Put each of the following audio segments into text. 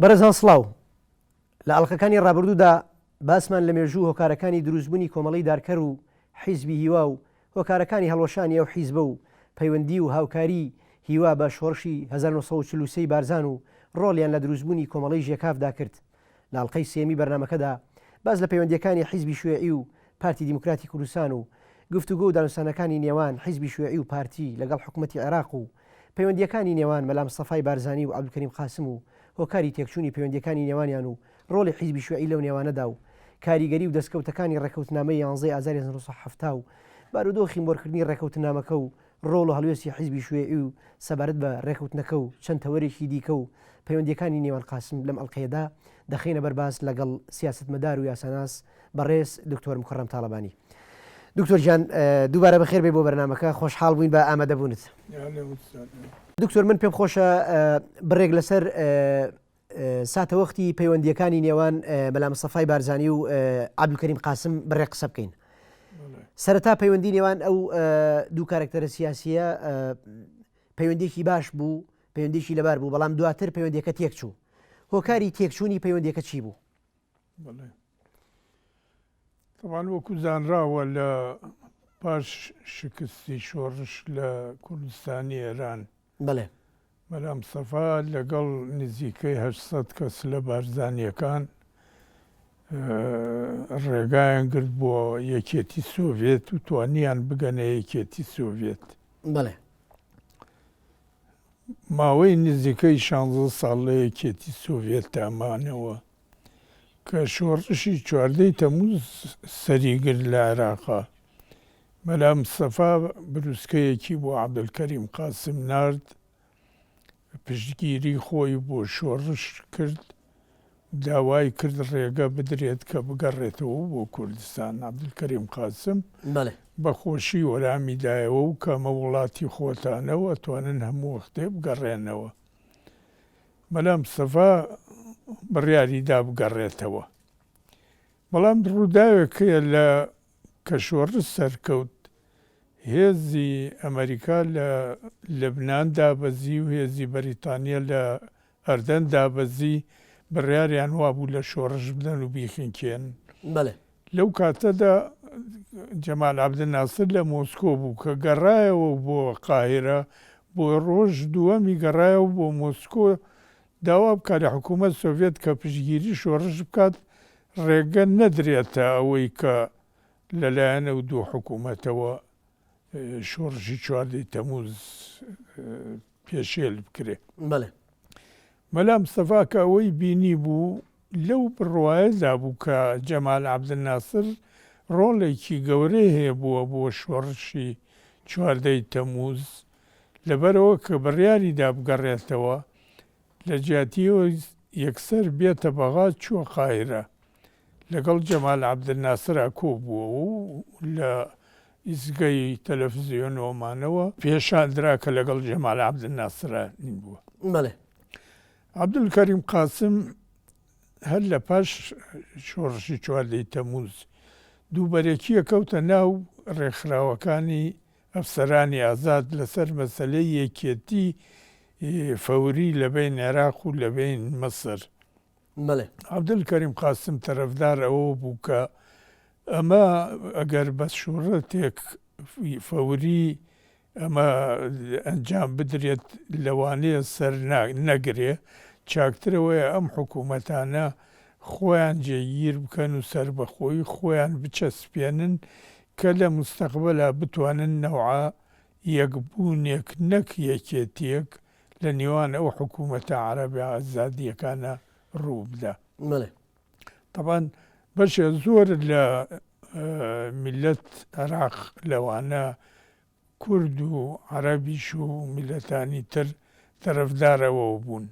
بەرەزان سڵاو لە ئەڵلقەکانی ڕابردوودا باسمان لە مێژوو هۆکارەکانی دروستبوونی کۆمەڵی دارکەر و حیزبی هیوا و هۆکارەکانی هەڵوەشانی ئەو حیزبە و پەیوەندی و هاوکاری هیوا بە شۆڕشی 1940 بارزان و ڕۆڵیان لە دروستبوونی کۆمەڵی ژێکافدا کرد. لە ئەڵلقەی سێمی بەرنامەکەدا باز لە پەیوەندیەکانی حیزبی شوێعی و پارتی دیموکراتی کوردستان و گفتوگۆ و دانوستانەکانی نێوان حیزبی شوێعی و پارتی لەگەڵ حکوومەتی عێراق و پەیوەندیەکانی نێوان مەلا مستەفای بارزانی و عەبدولکەریم قاسم و هۆکاری تێکچوونی پەیوەندیەکانی نێوانیان و ڕۆڵی حیزبی شوێعی لەو نێوانەدا و کاریگەری و دەستکەوتەکانی ڕێکەوتنامەی 11 ئازاری 1970 و بارودۆخی مۆرکردنی ڕێکەوتنامەکە و ڕۆڵ و هەڵوێستی حیزبی شوێعی و سەبارەت بە ڕێکەوتنەکە و چەند تەوەرێکی دیکە و پەیوەندیەکانی نێوان قاسم لەم ئەڵلقەیەدا دەخینە بەرباز لەگەڵ سیاسەتمەدار و یاساناس بەڕێز دکتۆر مکەڕەم تاڵەبانی. دکتۆر جان دووبارە بەخێر بێ بۆ بەرنامەکە، خۆشحاڵ بووین بە ئامادەبوونت. دکتۆر من پێم خۆشە بڕێک لەسەر ساتەوەختی پەیوەندیەکانی نێوان مەلا مستەفای بارزانی و عەبدولکەریم قاسم بڕێک قسە بکەین. سەرەتا پەیوەندی نێوان ئەو دوو کارکتەرە سیاسیە پەیوەندێکی باش بوو، پەیوەندێکی لەبار بوو، بەڵام دواتر پەیوەندیەکە تێکچوو. هۆکاری تێکچوونی پەیوەندیەکە چی بوو؟ طبعاً وەکو زانراوە لە پاش شکستی شۆڕش لە کوردستانی ئێران بەڵێ مەلا مستەفا لەگەڵ نزیکەی 800 کەس لە بارزانیەکان ڕێگایان گرت بۆ یەکێتی سۆڤێت و توانیان بگەنە یەکێتی سۆڤێت. بەڵێ ماوەی نزیکەی 16 ساڵ لە یەکێتی سۆڤێت تامانەوە کە شۆڕشی 14 تەمووز سەریگرت لە عێراقا. مەلا مستەفا بروسکەیەکی بۆ عەبدولکەریم قاسم نارد، پشتگیری خۆی بۆ شۆڕش کرد، داوای کرد ڕێگە بدرێت کە بگەڕێتەوە بۆ کوردستان. عەبدولکەریم قاسم بەخۆشی وەرامی دایەوە و کەمە وڵاتی خۆتانەوە توانن هەموو وەختێ بگەڕێنەوە. مەلا مستەفا بڕیاریدا بگەڕێتەوە، بەڵام ڕووداوێکەیە لە کە شۆڕش سەرکەوت هێزی ئەمریکا لە لەبنان دابەزی و هێزی بەریتانیا لە ئەردەن دابەزی، بڕیاریان وابوو لە شۆڕش بدەن و بیخینکێن. لەو کاتەدا جەمال عەبدناسر لە مۆسکۆ بوو کە گەڕایەوە بۆ قاهیرە، بۆ ڕۆژ دووەمی گەڕایەوە بۆ مۆسکۆ، داوا بکات لە حکوومەت سۆڤێت کە پشتگیری شۆڕش بکات، ڕێگە نەدرێتە ئەوەی کە لەلایەنە و دوو حکوومەتەوە شۆڕشی 14 تەمووز پێشێل بکرێ. مەلا مستەفا کە ئەوەی بینی بوو لەو بڕوایەدا بوو کە جەمال عەبدناسر ڕۆڵێکی گەورەی هەیە بووە بۆ شۆڕشی 14 تەمووز، لەبەرەوە کە بڕیاریدا بگەڕێتەوە لە جیاتیەوە یەکسەر بێتە بەغا چووە قاهیرە، لەگەڵ جەمال عەبدناسرا کۆبووە و لە ئیزگەی تەلەڤیزیۆنەوەمانەوە پێشاندرا کە لەگەڵ جەمال عەبدناسرا نین بووە. عەبدولکەریم قاسم هەر لە پاش شۆڕشی 14 تەمووز دووبەرێکیە کەوتە ناو ڕێکخراوەکانی ئەفسەرانی ئازاد لەسەر مەسەلەی یەکێتی فەوری لەبین عێراق و لەبین مەسر. عەبدولکەریم قاسم تەرەفدار ئەوە بوو کە ئەمە ئەگەر بە شوورەتێک فەوری ئەمە ئەنجام بدرێت لەوانەیە سەر نەگرێ، چاکترەوەیە ئەم حکوومەتانە خۆیان جێگیر بکەن و سەربەخۆی خۆیان بچەسپێنن کە لە مستەقبەلا بتوانن نەوعا یەکبوونێک نەک یەکێتیەک لە نێوان ئەو حکوومەتە عەرەبی ئازادیەکانە ڕوو بدە. طبعاً بەشێ زۆر لە میلەت عێراق لەوانە کورد و عەرەبیش و میلەتانی تر تەرەفدارەوە بوون.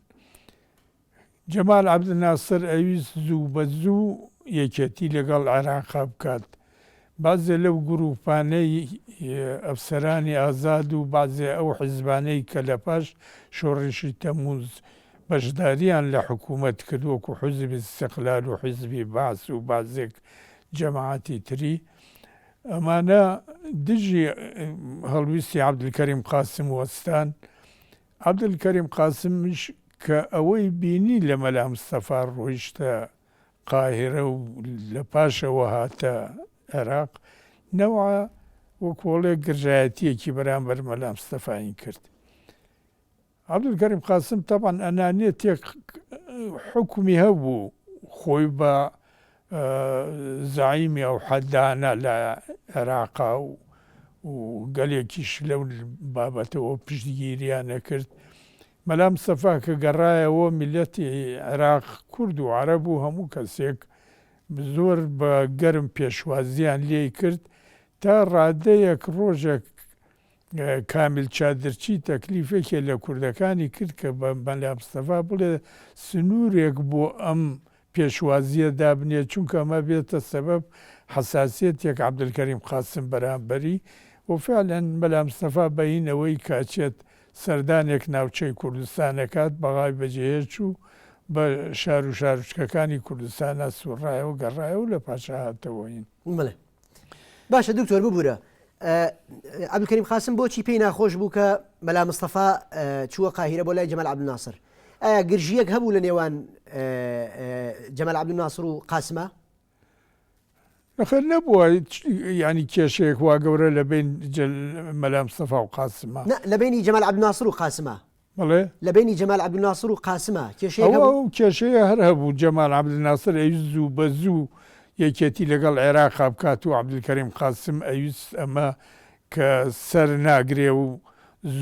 جەمال عەبدناسر ئەویست زوو بە زوو یەکێتی لەگەڵ عێراقا بکات. بازێ لەو گروپانەی ئەفسەرانی ئازاد و بازێ ئەو حیزبانەی کە لە پاش شۆڕشی تەمووز بەشداریان لە حکوومەت کرد وەکو حیزبی ئیستیقلال و حیزبی بەعس و بازێک جەماعەتی تری، ئەمانە دژی هەڵویستی عەبدولکەریم قاسم وەستان. عەبدولکەریم قاسمیش کە ئەوەی بینی لە مەلا مستەفا ڕۆیشتە قاهرە و لە پاشەوە هاتە عێراق نەوە وەکۆڵێک گرژایەتیەکی بەرامبەر مەلا مستەفاین کرد. عەبدولکەریم قاسم تەبعەن ئەنانیەتێک حکمی هەبوو خۆی بە زعیمی ئەو حەدانە لە عێراقا و گەلێکیش لەو بابەتەوە پشتگیریان نەکرد. مەلا مستەفا کە گەڕایەوە میلەتی عێراق کورد و عەرەب و هەموو کەسێک زۆر بە گەرم پێشوازیان لێی کرد تا ڕادەیەک ڕۆژێک کامیل چادرچی تەکلیفێکێ لە کوردەکانی کرد کە بە مەلا مستەفا بڵێ سنوورێک بۆ ئەم پێشوازیە دابنێ چونکە ئەمە بێتە سەبەب حەساسیەتێک عەبدولکەریم قاسم بەرامبەری و فعلەن مەلا مستەفا بەینەوەی کاچێت سەردانێک ناوچەی کوردستانەکات بەغای بەجێهێچ و بە شار و شارچکەکانی کوردستانە سوڕایەوە گەڕایەوە لە پاشا هاتەوەین. بڵێ باشە دکتۆر ببوورە عەبدولکەریم قاسم بۆچی پێی ناخۆش بوو کە مەلا مستەفا چووە قاهیرە بۆ لای جەمال عەبدولناسر؟ ئایا گرژیەک هەبوو لە نێوان جەمال عەبدولناسر و قاسمە؟ نەخێر نەبووە ینی کێشەیەک وا گەورە لە بین مەلا مستەفا و قاسمە. لە بینی جەمال عەبدولناسر و قاسمە. بڵێ لە بینی جەمال عەبدولناسر و قاسمە ئەو کێشەیە هەر هەبوو. جەمال عەبدولناسر ئەویست زوو بە زوو یەکێتی لەگەڵ عێراقا بکات و عەبدولکەریم قاسم ئەویست ئەمە کە سەر ناگرێ و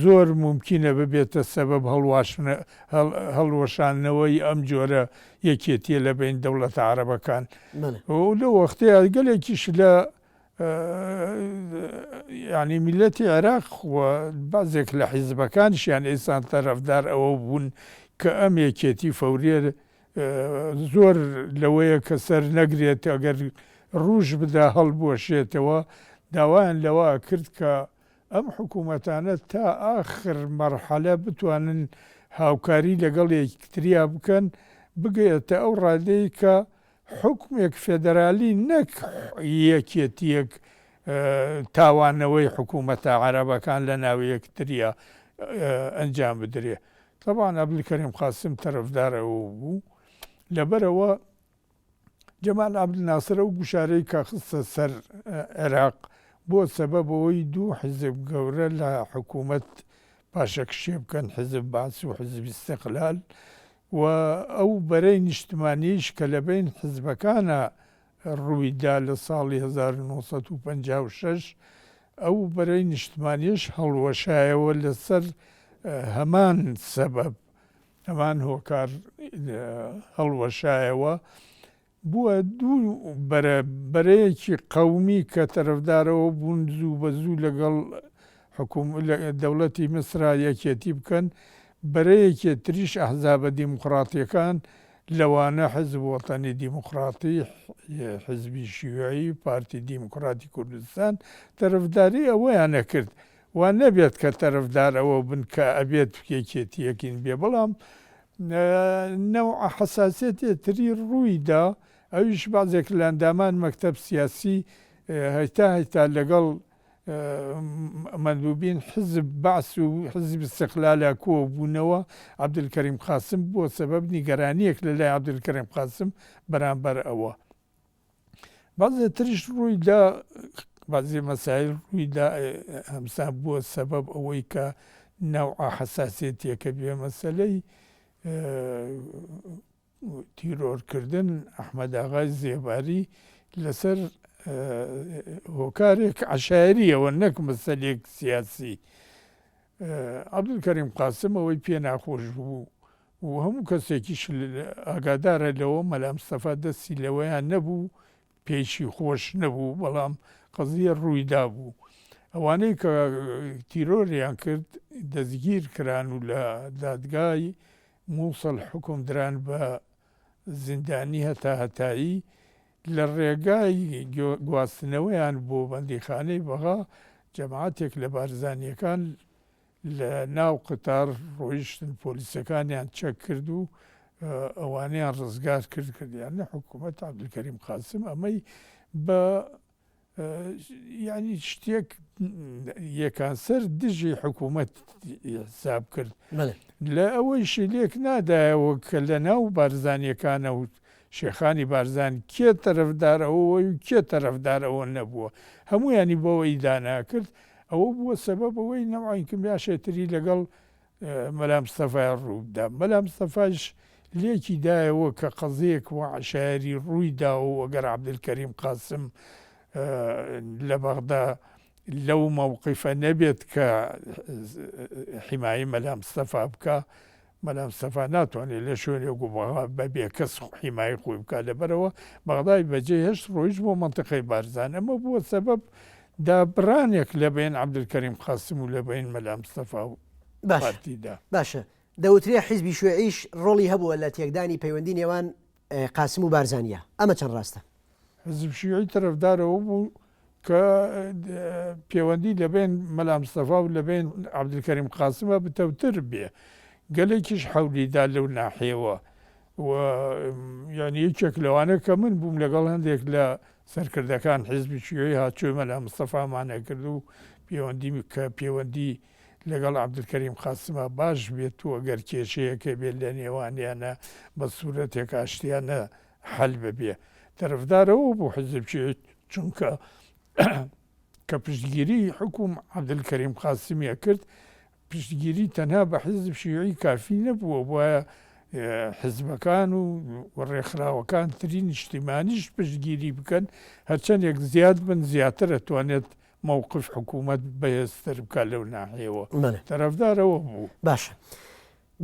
زۆر ممکنە ببێتە سەبەب هەڵوەشانەوەی ئەم جۆرە یەکێتیە لە بین دەوڵەتە عەرەبەکان. و لە وەختەیە گەلێکیش لە ینی میلەتی عێراق بازێک لە حیزبەکانیشیان ئێسان تەرەفدار ئەوە بوون کە ئەم یەکێتی فەورێ زۆر لەوەیە کە سەر نەگرێت ئەگەر ڕوژ بدا هەڵبوەشێتەوە داوایان لەوە کرد کە ئەم حکوومەتانە تا ئاخر مەرحەلە بتوانن هاوکاری لەگەڵ یەکتریا بکەن بگەیەتە ئەو ڕادەی کە حکومێک فێدەرالی نەک یەکێتیەک تاوانەوەی حکوومەتە عەرەبەکان لە ناو یەکتریا ئەنجام بدرێ. طبعاً عەبدولکەریم قاسم تەرەفدارەوە بوو لەبەرەوە جەمال عەبدولناسر ئەو گوشارەی کە خستە سەر عێراق بۆ سەبەبەوەی دوو حیزب گەورە لە حکوومەت پاشەکشێ بکەن حیزب بەعس و حیزب ئیستیقلال و ئەو بەرەی نیشتمانیش کە لە بین حیزبەکانە ڕوویدا لە ساڵی 1956 ئەو بەرەی نیشتمانیش هەڵوەشایەوە لەسەر هەمان سەبەب هەمان هۆکار هەڵوەشایەوە بووە دوو بەرەیەکی قەومی کە تەرەفدارەوە بوون زوو بە زوو لەگەڵ دەوڵەتی میسرا یەکێتی بکەن. بەرەیەکێ تریش ئەحزابە دیموقراتیەکان لەوانە حیزب وەتەنی دیموقراتی حیزبی شیوعی پارتی دیموقراتی کوردستان تەرەفداری ئەوەیان نەکرد. وان نەبێت کە تەرەفدار ئەوە بن کە ئەبێت یەکێتیەکین بێ بەڵام نەوع حەساسیەتێ تری ڕوویدا ئەویش بازێک لە ئەندامان مەکتەب سیاسی هەیتا لەگەڵ مەندوبین حزب بەعس و حزب ئیستیقلالا کۆ بوونەوە عەبدولکەریم قاسم بۆ سەبەب نیگەرانیەک لە لای عەبدولکەریم قاسم بەرامبەر ئەوە. بازێ تریش ڕوویدا بازێ مەسایل ڕوویدا هەمسان بووە سەبەب ئەوەی کە نەوع حەساسیەتێکە بێ مەسەلەی تیرۆرکردن ئەحمەد ئاغای زێباری لەسەر هۆکارێک عەشایریەوە نەک مەسەلێک سیاسی. عەبدولکەریم قاسم ئەوەی پێ ناخۆش بوو و هەموو کەسێکیش ئاگادارە لەوە مەلا مستەفا دەستی لەوەیان نەبوو پێیشی خۆش نەبوو بەڵام قەزیە ڕوویدا بوو. ئەوانەی کە تیرۆریان کرد دەستگیر کران و لە دادگای مووسڵ حکم دران بە زیندانی هەتا هەتایی لە ڕێگای گواستنەوەیان بۆ بەندیخانەی بەغا جەماعەتێک لە بارزانیەکان لە ناو قتار ڕۆیشتن پۆلیسەکانیان چەک کرد و ئەوانەیان ڕزگار کردیان لە حکوومەت عەبدولکەریم قاسم ئەمەی بە یعنی شتێک یەکان سەر دژی حکوومەت حساب کرد لە ئەوەی شیلێک نادایەوە کە لە ناو بارزانیەکانە و شێخانی بارزان کێ تەرەفدارەوەی و کێ تەرەفدارەوە نەبووە هەمویانی بەوەی دانا کرد ئەوە بووە سەبەبەوەی نەوەین باشێتری لەگەڵ مەلا مستەفای ڕوودا مەلا مستەفاش لێکی دایەوە کە قەزەیەک و عشایری ڕوویدا و ئەگەر عەبدولکەریم قاسم لە بەغدا لەو مەوقیفە نەبێت کە حیمایی مەلا مستەفا بکە مەلا مستەفا ناتوانێت لە شوێنێک و بەبێ کەس حیمایی خۆی بکە لەبەرەوە بەغدای بەجێ هێشت ڕۆیش بۆ مەنتیقەی بارزان ئەمە بووە سەبەب دابڕانێک لە بین عەبدولکەریم قاسم و لە بین مەلا مستەفا و پارتیدا باشە دەوترێ حیزبی شوێعیش ڕۆڵی هەبووە لە تێکدانی پەیوەندی نێوان قاسم و بارزانیە ئەمە چەند ڕاستە حزب شیوعی تەرەفدارەوە بوو کە پەیوەندی لەبین مەلا مستەفا و لەبین عەبدولکەریم قاسمە بتەوتر بێ گەلێکیش حەولیدا لەو ناحیەوە یعنی یەکێک لەوانە کە من بووم لەگەڵ هەندێک لە سەرکردەکان حیزبی شیوعی هاتووە مەلا مستەفامانە کرد و پەیوەندی لەگەڵ عەبدولکەریم قاسمە باش بێت و ئەگەر کێشەیەکە بێت لە نێوانیانە بە سوورەتێک ئاشتیانە حەل ببێ تەرەفدارەوە بۆ حیزب شیوعی چونکە کە پشتگیری حکوم عەبدولکەریم قاسمیە کرد پشتگیری تەنها بە حیزب شیوعی کافی نەبووە وایە حزبەکان و ڕێکخراوەکان ترین نیشتیمانیش پشتگیری بکەن هەرچەندێک زیاد بن زیاتر ئەتوانێت مووقف حکوومەت بەهێزتر بکە لەو ناحیەوە تەرەفدارەوە بوو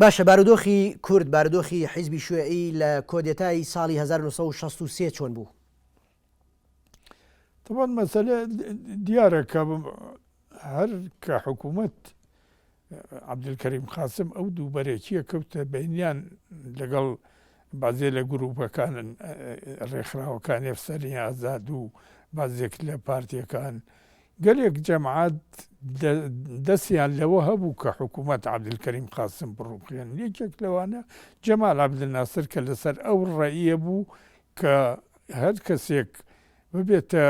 باشە بارودۆخی کورد بارودۆخی حیزبی شوێعی لە کۆدێتای ساڵی 1963 چۆن بوو طبعا مەسەلە دیارە کە هەر کە حکوومەت عەبدولکەریم قاسم ئەو دووبەرێکیە کەوتە بەینیان لەگەڵ بازێ لە گروپەکان ڕێکخراوەکانی ئەفسەری ئازاد و بازێک لە پارتیەکان گەلێک جەماعەت دەستیان لەوە هەبوو کە حکوومەت عەبدولکەریم قاسم بڕووکێن یەکێک لەوانە جەمال عەبدولناسر کە لەسەر ئەو ڕێیە بوو کە هەر کەسێک ببێتە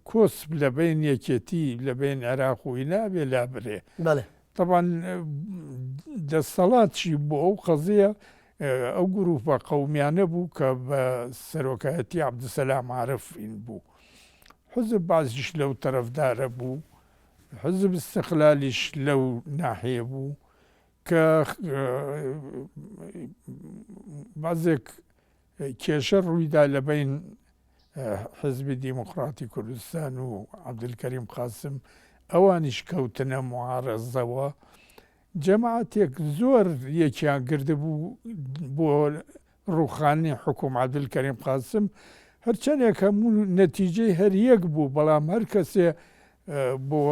کۆسب لە بین یەکێتی لە بین عێراق و نابێ لا برێ طبعا دەسەڵاتشی بۆ ئەو قەزیە ئەو گروپە قەومیانە بوو کە بە سەرۆکایەتی عەبدولسەلام عارفین بوو حزب بازیش لەو تەرەفدارە بوو حزب استقلالیش لەو ناحیە بوو کە بازێک کێشە ڕوویدا لە بین حزبی دیموکراتی کوردستان و عەبدولکەریم قاسم ئەوانیش کەوتنە معارەزەوە جەماعەتێک زۆر یەکیان گردبوو بۆ ڕووخانی حکوم عەبدولکەریم قاسم هەرچەندێک هەموو نەتیجەی هەر یەک بوو بەڵام هەر کەسێ بۆ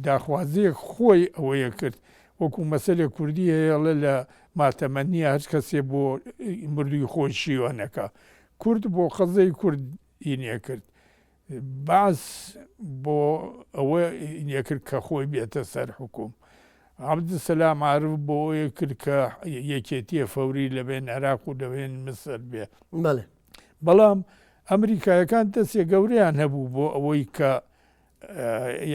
داخوازیەک خۆی ئەوەیە کرد وەکو مەسەلێ کوردی هەیەڵە لە ماتەمەنیە هەر کەسێ بۆ مردووی خۆی شیوەنەکە کورد بۆ قەزەی کورد ئینێ کرد باس بۆ ئەوە ئینێ کرد کە خۆی بێتە سەر حکوم عەبدولسەلام عارف بۆ ئەوەیە کرد کە یەکێتیە فەوری لە بین عێراق و لە بین مسر بێ بەڵام ئەمریکایەکان دەستێ گەورەیان هەبوو بۆ ئەوەی کە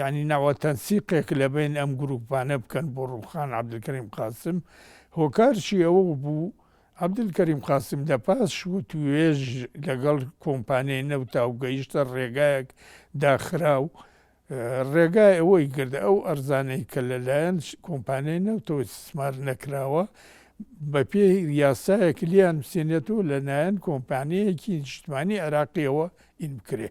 یعنی ناوە تەنسیقێک لە بین ئەم گروپانە بکەن بۆ ڕووخان عەبدولکەریم قاسم هۆکارشی ئەوە بوو عەبدولکەریم قاسم لە پاش و توێژ لەگەڵ کۆمپانیای نەوتا و گەیشتە ڕێگایەک داخرا و ڕێگای ئەوەی گردە ئەو ئەرزانەی کە لەلایەن کۆمپانیای نەوتەوە استثمار نەکراوە بە پێی یاسایەک لیان بسێنێتەوە لەلایەن کۆمپانیایەکی نیشتیمانی عێراقیەوە ئین بکرێ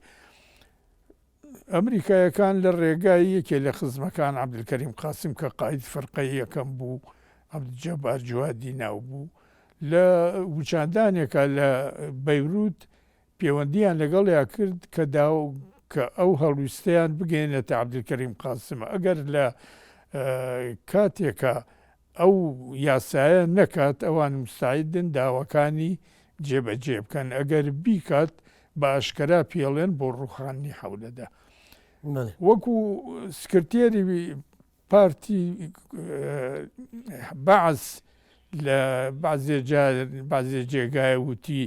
ئەمریکایەکان لە ڕێگای یەکێ لە خزمەکان عەبدولکەریم قاسم کە قاید فەرقەی یەکەم بوو عەبدولجەبار جوادی ناو بوو لە وچاندانێکە لە بەیروت پەیوەندیان لەگەڵیا کرد کە کە ئەو هەڵویستیان بگەێنێتە عەبدولکەریم قاسمە ئەگەر لە کاتێکە ئەو یاسایە نەکات ئەوان مستعیدن داواکانی جێبەجێ بکەن ئەگەر بیکات بە ئاشکرا پێڵێن بۆ ڕووخانی حەولەدا وەکو سکرتێری پارتی بەعز لە بازێ جێگایە وتی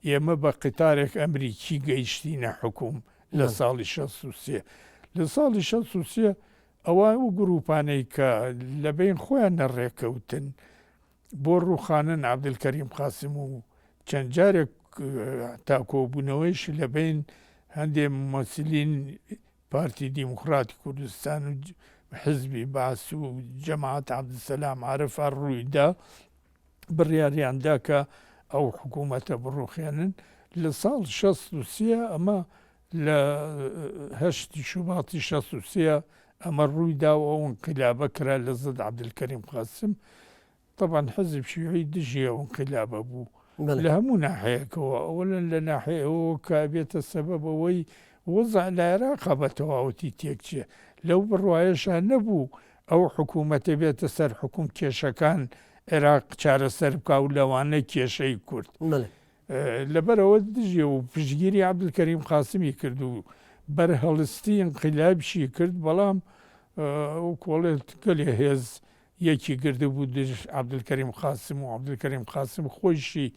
ئێمە بە قتارێک ئەمریکی گەیشتینە حکوم لە ساڵی 63 لە ساڵی 63 ئەوان و گروپانەی کە لە بین خۆیان نەڕێکەوتن بۆ ڕووخانن عەبدولکەریم قاسم و چەند جارێک تاکۆبوونەوەیش لە بین هەندێک ممەسلین پارتی دیموکراتی کوردستان و حزبی باس و جەماعەت عەبدولسەلام عارفە ڕوویدا بڕیاریاندا کە ئەو حکوومەتە بڕوخێنن لە ساڵ 63 ئەمە لە 8 شوباتی 63 ئەمە ڕوویدا و ئەو انقلابە کرا لە زەد عەبدولکەریم قاسم طبعا حزب شیوعی دژی ئەو انقلابە بوو لە هەموو ناحەیەکەوە ئەوەن لە ناحەیەەوە کە بێتە سەبەبەوەی وەزع لە عێراقا بە تەواوەتی تێکچێ لەو بڕواایەشان نەبوو ئەو حکوومەتە بێتە سەر حکوم کێشەکان عێراق چارەسەر بکا و لەوانە کێشەی کورد لەبەرەوە دژێ و پشتگیری عەبدولکەریم قاسمی کرد و بەرهەڵستی انقلابشی کرد بەڵام کۆڵێت گەلێ هێز یەکی گرده بوو دژ عەبدولکەریم قاسم و عەبدولکەریم قاسم خۆشی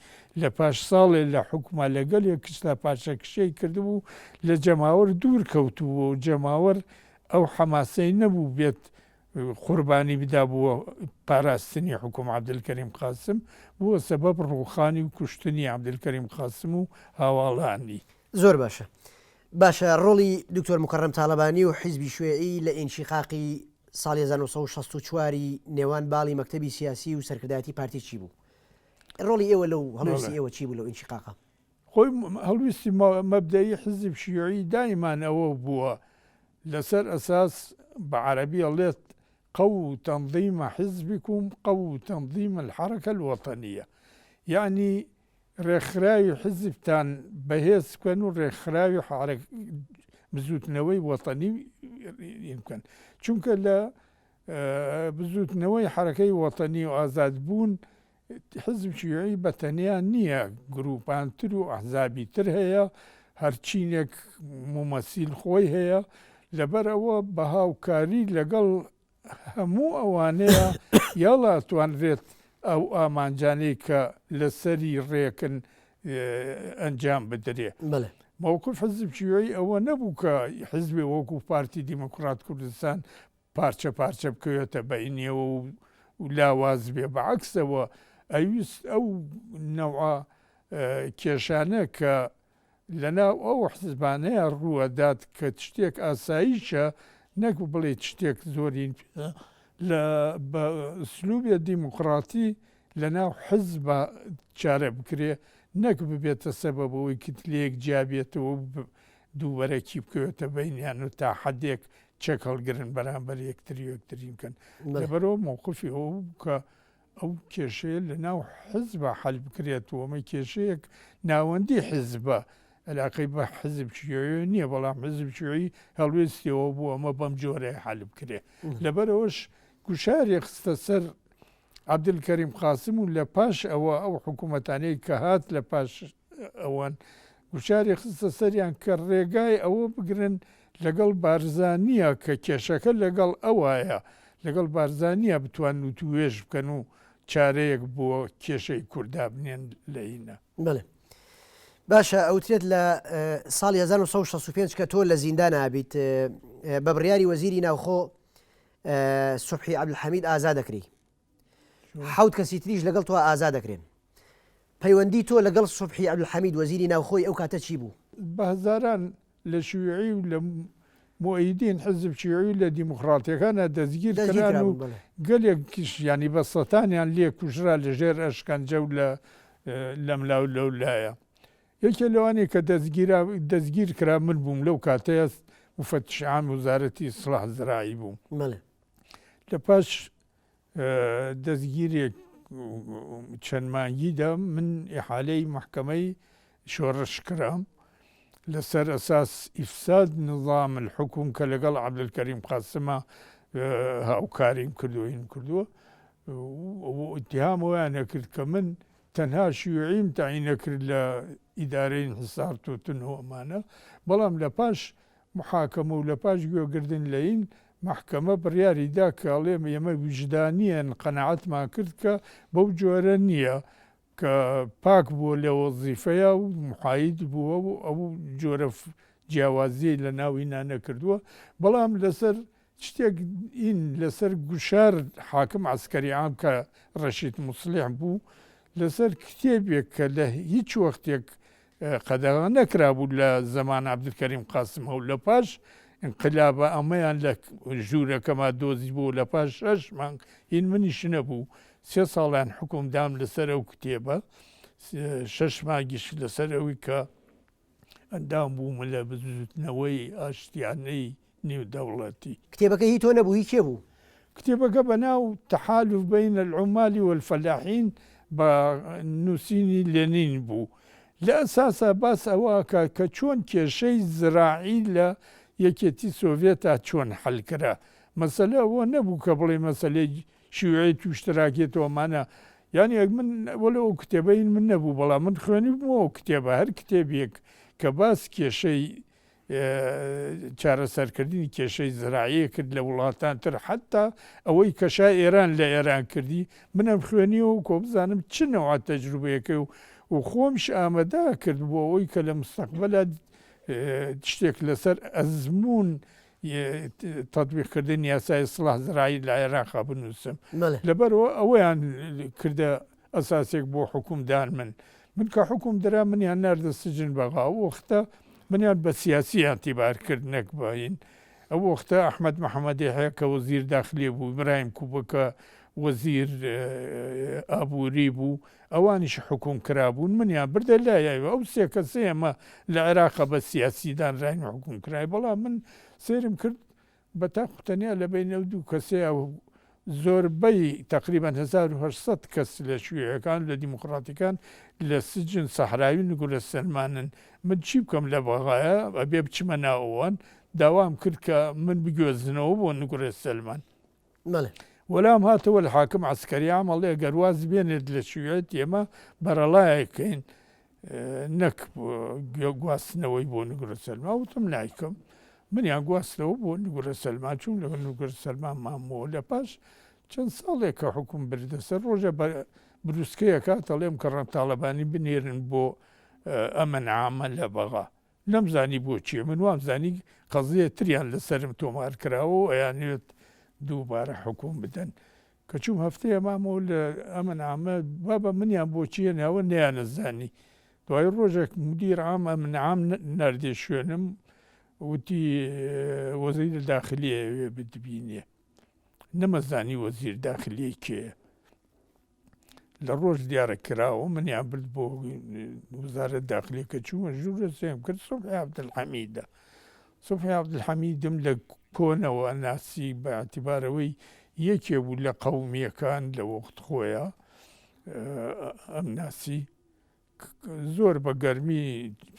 لە پاش ساڵێ لە حکومە لەگەلێک کشتا پاشەکشەی کردبوو لە جەماوەر دوور کەوتووە و جەماوەر ئەو حەماسەی نەبوو بێت قوربانی بدا بووە پاراستنی حکوم عەبدولکەریم قاسم بووە سەبەب ڕووخانی و کوشتنی عەبدولکەریم قاسم و هاواڵانی. زۆر باشە. باشە ڕۆڵی دکتۆر مکەڕەم تاڵەبانی و حیزبی شوێعی لە ئینشیقاقی ساڵی 1964 نێوان باڵی مەکتەبی سیاسی و سەرکردایەتی پارتی چی بوو؟ ڕۆڵی ئێوە لەو هەڵوێستی ئێوە چی بوو لەو ئینشیقاقە؟ خۆی هەڵویستی مەبدەیی حزب شیوعی دایمان ئەوە بووە لەسەر ئەساس بە عەرەبی ئەڵێت قەو تەنظیم حزبكم قەو تەنظیم الحركة الوطنية یعنی ڕێکخراوی حزبتان بەهێز بکەن و ڕێکخراوی بزوتنەوەی وەتەنی بکەن چونکە لە بزوتنەوەی حرەکەی وەتەنی و ئازادبوون حزب شیوعی بەتەنیا نییە گروپانتر و ئەحزابی تر هەیە هەرچینێک ممەسیل خۆی هەیە لەبەرەوە بە هاوکاری لەگەڵ هەموو ئەوانەیە یاڵا توانرێت ئەو ئامانجانەی کە لەسەری ڕێکن ئەنجام بدرێ. مووقف حزب شیوعی ئەوە نەبوو کە حزبی وەکو پارتی دیموکرات کوردستان پارچە پارچە بکەوێتە بەینیەوە و لاواز بێ بەعەکسەوە ئەویست ئەو نەوعە کێشانە کە لەناو ئەو حزبانەیە ڕووەدات کە شتێک ئاساییشە نەک بڵێ شتێک زۆرین لە بە ئسلوبیە دیموکراتی لەناو حزبە چارە بکرێ نەک ببێتە سەبەبەوەی کتلەیەک جیابێتەوە دووبەرەکی بکەوێتە بینیان و تا حەدێک چەک هەڵگرن بەرامبەر یەکتری بکەن لەبەرەوە مووقفی ئەو کە ئەو کێشەیە لەناو حزبە حەل بکرێتەوە ئەمە کێشەیەک ناوەندی حزبە علاقەی بە حزب شیوعی نییە بەڵام حزب شیوعی هەڵوێستیەوە بوو ئەمە بەم جۆرەیە حەل بکرێ لەبەرەوەش گوشارێک خستە سەر عەبدولکەریم قاسم و لە پاش ئەوە ئەو حکوومەتانەی کە هات لە پاش ئەوان گوشاری خستە سەریان کە ڕێگای ئەوە بگرن لەگەڵ بارزانیە کە کێشەکە لەگەڵ ئەوایە لەگەڵ بارزانیە بتوان وتوێژ بکەن و چارەیەک بۆ کێشەی کووردا بنێن لەینە. بەڵێ باشە ئەوترێت لە ساڵی 1965 کە تۆ لە زیندان ئابیت بە بڕیاری وەزیری ناوخۆ سوبحی عەبدولحەمید ئازا دەکری حەوت کەسی تریش لەگەڵ تۆ ئازا دەکرێن پەیوەندی تۆ لەگەڵ سوبحی عەبدولحەمید وەزیری ناوخۆی ئەو کاتە چی بوو؟ بە هەزاران لە شیوعی و لە مؤیدین حزب شیوعی لە دیموکراتیەکانە دەستگیر کران و گەلێکیش ینی بە سەتانیان لێ کوژرا لە ژێر ئەشکەنجە و لە ملاو لەولایە یەکێ لەوانەیە کە دەستگیر کرا من بووم لەو کاتەیە مفتش عام وزارەتی ئیسلاح زراعی بووم لە پاش دەستگیرێک چەند مانگیدا من ئیحالەی محکەمەی شۆڕش کرام لەسەر ئەساس ئیفساد نظام الحکوم کە لەگەڵ عەبدولکەریم قاسمە هاوکاریم کردووە اتهام ویانە کرد کە من تەنها شیوعیم تاعینە کرد لە ئیدارەی انحسار توتن و ئەمانە بەڵام لە پاش محاکەمە و لە پاش گوێگردن لەین محکەمە بڕیاریدا کە ئەڵێم ئێمە وجدانیەن قەنەعەتمان کرد کە بەو جۆرە نییە کە پاک بووە لە وەزیفەیە و محاید بووە و ئەو جۆرە جیاوازی لە ناوینا نەکردووە بەڵام لەسەر شتێک ئین لەسەر گوشار حاکم عسکەری عام کە ڕەشید موسڵح بوو لەسەر کتێبێک کە لە هیچ وەختێک قەدەغا نەکرابوو لە زەمان عەبدولکەریم قاسمەوە و لە پاش انقلابە ئەمەیان لە ژوورەکەما دۆزی بوو لە پاش 6 مانگ هین منیش نەبوو 3 ساڵیان حکومدام لەسەر ئەو کتێبە 6 مانگیش لەسەر ئەوی کە ئەندام بوومە لە بزوتنەوەی ئاشتیانەی نێودەوڵەتی کتێبەکە هی تۆ نەبوو هی کێ بوو کتێبەکە بەناو تەحالف بین العمال والفلاحین بە نووسینی لێنین بوو لە ئەساسا باس ئەوە کە چۆن کێشەی زراعی لە یەکێتی سۆڤێتا چۆن حەلکرا مەسەلە ئەوە نەبوو کە بڵێ مەسەلەی شیوعی توشتراکێتەوەمانە یانی من وەلە ئەو کتێبەی من نەبوو بەڵام من خوێنی بوو ئەو کتێبە هەر کتێبێک کە باس کێشەی چارەسەرکردنی کێشەی زراعیە کرد لە وڵاتان تر حتا ئەوەی کەشا ئێران لە ئێران کردی منم خوێنیەوە و کۆ بزانم چ نەوە تەجروبەیەکە و خۆمش ئامادە کرد بۆ ئەوەی کە لە مستەقبەلا شتێک لەسەر ئەزمون تەطبیقکردنی یاسای ئیسلاح زراعی لە عێراقا بنووسم لەبەرەوە ئەوەیان کردە ئەساسێک بۆ حکومدان من کە حکوم درا منیان ناردە سجن بەغا ئەو وەختە منیان بە سیاسی ئەتیبار کرد نەک باین ئەو وەختە ئەحمەد محەممەدی هەیە کە وەزیر داخلی بوو ئیبراهیم کوبەکە وەزیر ئابووری بوو ئەوانیش حکوم کرابوون منیان بردە لایەوە ئەو سێ کەسە ئێمە لە عێراقا بە سیاسیدان ڕای حکوم کرای بەڵام من سێرم کرد بە تاقوتەنیا لە بین ئەو دوو کەسێ زۆربەی تقریبا 1800 کەس لە شوێیەکان لە دیموکراتیکان لە سجن سەحراوی نگورە سلمانن من چی بکەم لە بەغایە ئەبێ بچمە ناوەوان داوام کرد کە من بگوێزنەوە بۆ نگورە سلمان وەلام هاتەوە لە حاکم عسکەری ئەمەڵێ گەرواز بێنێت لە شوێت ئێمە بەرەڵایەکەین نەک گواستنەوەی بۆ نگورە سلما وتم نایکەم منیان گواستەوە بۆ نگورە سلمان چوون لە نگورە سلمان مامەوە لە پاش چەند ساڵێک کە حکوم بردەسەر ڕۆژە بروسکەیە کاتەڵێم کە ڕەمتاڵەبانی بنێرن بۆ ئەمن عامە لە بەغا نەمزانی بۆ چیە من وامزانی قەزیە تریان لەسرم تۆمار کراوە و ئەیانوێت دووبارە حکوم بدەن کە چوم هەفتەیە مامەوە لە ئەمن عامە بابە منیان بۆ چیە ناوە نەیانەزانی دوای ڕۆژێک مدیر عام ئەمن عام ناردێ شوێنم وتی وەزیر داخلیە بتبینێ نەمەزانی وەزیر داخلی کێیە لە ڕۆژ دیارە کراوە منیان برد بۆ وزارە داخلی کە چوومە ژوورە سێم کرد سوبحی عەبدولحەمیدە سوبحی عەبدولحەمیدم لە کۆنەوە ناسی بە ئەتیبارەوەی یەکێ بوو لە قەومیەکان لە وەخت خۆیە ئەم ناسی زۆر بە گەرمی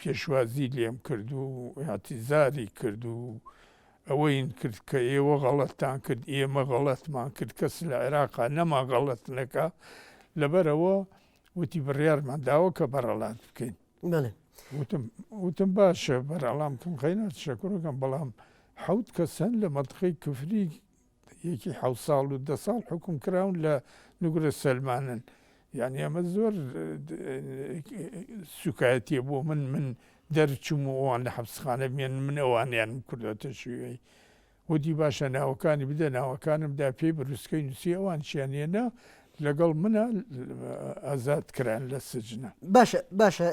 پێشوازی لێم کرد و ئاعتیزاری کرد و ئەوەین کرد کە ئێوە غەڵەتتان کرد ئێمە غەڵەتمان کرد کەس لە عێراقا نەما غەڵەت نەکا لەبەرەوە وتی بڕیارمان داوە کە بەرەڵات بکەین وتم باشە بەرەڵام کەم خەینە تشەکرەکەم بەڵام حەوت کەسەن لە مەتقەی کوفری یەکی 7 ساڵ و 10 ساڵ حکوم کراون لە نگورە سەلمانن یعنی ئەمە زۆر سوکایەتیە بۆ من دەرچوم و ئەوان لە حەبسخانە بمێن من ئەوانیان کردوەتە شوێی وتی باشە ناوەکانی بدە ناوەکانمدا پێی بروسکەی نووسی ئەوان شیانێنە لەگەڵ منە ئازاد کران لە سجنە باشە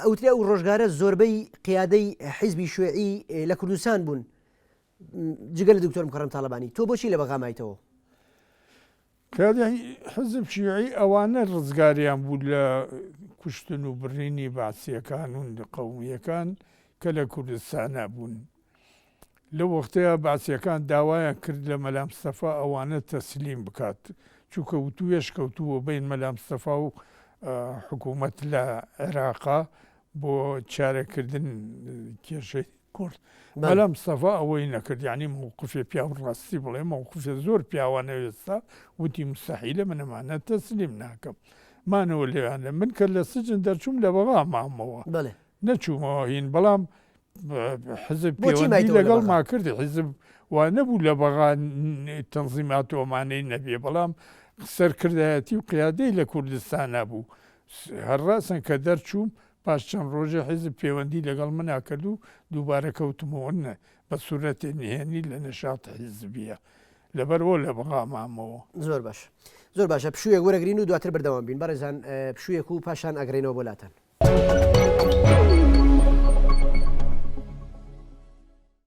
ئەوتریا ئەو ڕۆژگارە زۆربەی قیادەی حیزبی شوێعی لە کوردستان بوون جگە لە دکتۆر مکەڕەم تاڵەبانی تۆ بۆچی لە بەغا مایتەوە حزب شیوعی ئەوانە ڕزگاریان بوو لە کوشتن و بڕینی باسیەکان و قەومیەکان کە لە کوردستانە بوون لە وەختەیە باسیەکان داوایان کرد لە مەلا مستەفا ئەوانە تەسلیم بکات چووکە وتوێش کەوتووە بین مەلا مستەفا و حکوومەت لە عێراقا بۆ چارەکردن کێشەی کورد مەلا مستەفا ئەوەی نەکرد یعنی مووقفێ پیا و ڕاستی بڵێ مووقفێ زۆر پیاوانە وێستا وتی مستەحیلە من ئەمانە تەسلیم ناکەم مانەوە لێوانە من کە لە سجن دەرچووم لە بەغا مامەوە نەچوومەوە هین بەڵام حزب پەیوەندی لەگەڵ ما کردی حزب وا نەبوو لە بەغا تەنزیمات ئەومانەی نەبێ بەڵام سەرکردایەتی و قیادەی لە کوردستانە بوو هەر ڕاستن کە دەرچووم پاش چەند ڕۆژە حیزب پەیوەندی لەگەڵ منا کرد و دووبارە کەوتمەوە بە سوورەتێ نهێنی لە نەشات حیزبیە لەبەرەوە لە بەغا مامەوە. زۆر باش زۆر باشە پشوویەک وەرەگرین و دواتر بەردەوام بین بەڕێزان پشوویەک و پاشان ئەگرینەوە بۆلاتان.